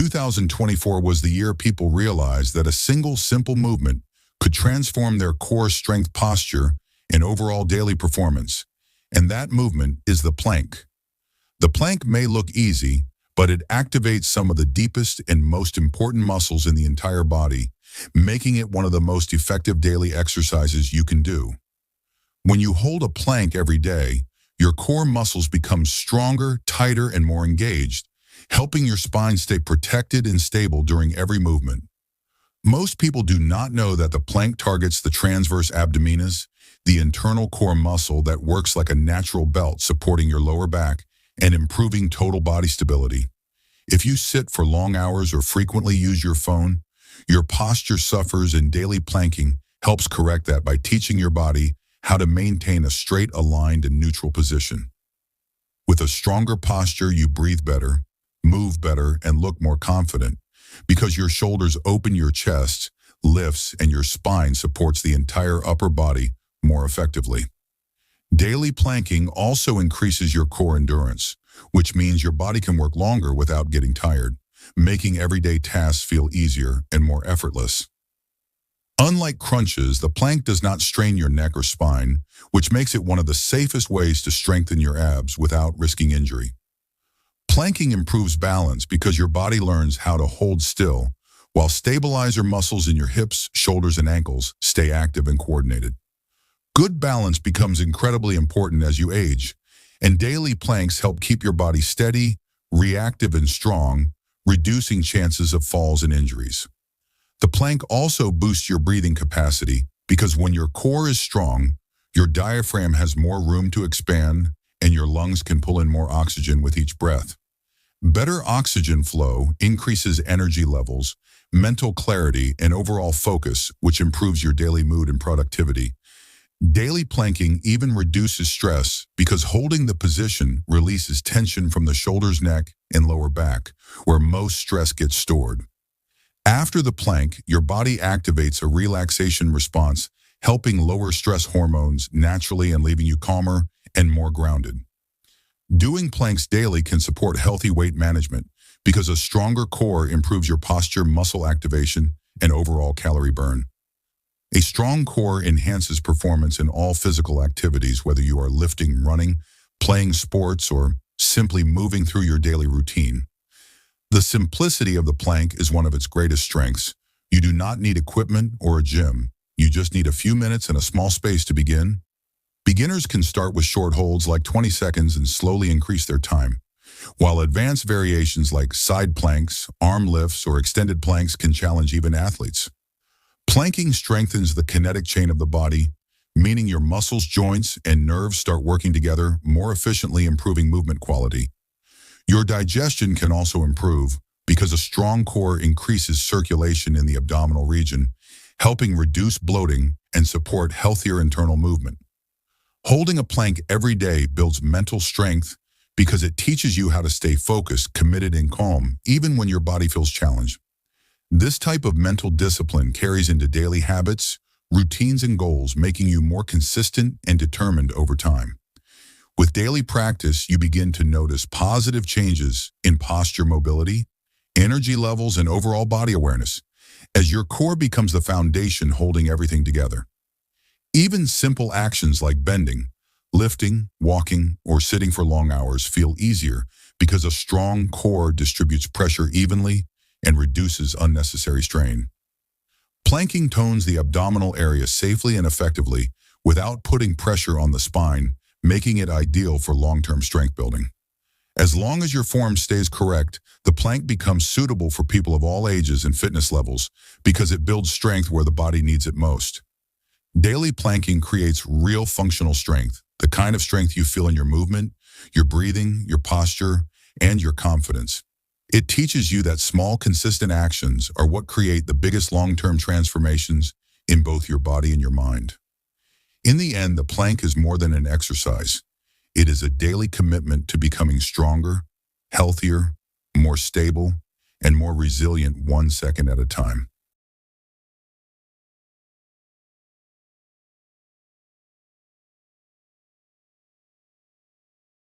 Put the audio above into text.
2024 was the year people realized that a single simple movement could transform their core strength, posture, and overall daily performance. And that movement is the plank. The plank may look easy, but it activates some of the deepest and most important muscles in the entire body, making it one of the most effective daily exercises you can do. When you hold a plank every day, your core muscles become stronger, tighter, and more engaged, helping your spine stay protected and stable during every movement. Most people do not know that the plank targets the transverse abdominis, the internal core muscle that works like a natural belt supporting your lower back and improving total body stability. If you sit for long hours or frequently use your phone, your posture suffers, and daily planking helps correct that by teaching your body how to maintain a straight, aligned, and neutral position. With a stronger posture, you breathe better, move better, and look more confident because your shoulders open, your chest lifts, and your spine supports the entire upper body more effectively. Daily planking also increases your core endurance, which means your body can work longer without getting tired, making everyday tasks feel easier and more effortless. Unlike crunches, the plank does not strain your neck or spine, which makes it one of the safest ways to strengthen your abs without risking injury. Planking improves balance because your body learns how to hold still, while stabilizer muscles in your hips, shoulders, and ankles stay active and coordinated. Good balance becomes incredibly important as you age, and daily planks help keep your body steady, reactive, and strong, reducing chances of falls and injuries. The plank also boosts your breathing capacity because when your core is strong, your diaphragm has more room to expand and your lungs can pull in more oxygen with each breath. Better oxygen flow increases energy levels, mental clarity, and overall focus, which improves your daily mood and productivity. Daily planking even reduces stress because holding the position releases tension from the shoulders, neck, and lower back, where most stress gets stored. After the plank, your body activates a relaxation response, helping lower stress hormones naturally and leaving you calmer and more grounded. Doing planks daily can support healthy weight management because a stronger core improves your posture, muscle activation, and overall calorie burn. A strong core enhances performance in all physical activities, whether you are lifting, running, playing sports, or simply moving through your daily routine. The simplicity of the plank is one of its greatest strengths. You do not need equipment or a gym. You just need a few minutes and a small space to begin. Beginners can start with short holds like 20 seconds and slowly increase their time, while advanced variations like side planks, arm lifts, or extended planks can challenge even athletes. Planking strengthens the kinetic chain of the body, meaning your muscles, joints, and nerves start working together more efficiently, improving movement quality. Your digestion can also improve because a strong core increases circulation in the abdominal region, helping reduce bloating and support healthier internal movement. Holding a plank every day builds mental strength because it teaches you how to stay focused, committed, and calm, even when your body feels challenged. This type of mental discipline carries into daily habits, routines, and goals, making you more consistent and determined over time. With daily practice, you begin to notice positive changes in posture, mobility, energy levels, and overall body awareness, as your core becomes the foundation holding everything together. Even simple actions like bending, lifting, walking, or sitting for long hours feel easier because a strong core distributes pressure evenly and reduces unnecessary strain. Planking tones the abdominal area safely and effectively without putting pressure on the spine, making it ideal for long-term strength building. As long as your form stays correct, the plank becomes suitable for people of all ages and fitness levels because it builds strength where the body needs it most. Daily planking creates real functional strength, the kind of strength you feel in your movement, your breathing, your posture, and your confidence. It teaches you that small, consistent actions are what create the biggest long-term transformations in both your body and your mind. In the end, the plank is more than an exercise. It is a daily commitment to becoming stronger, healthier, more stable, and more resilient 1 second at a time.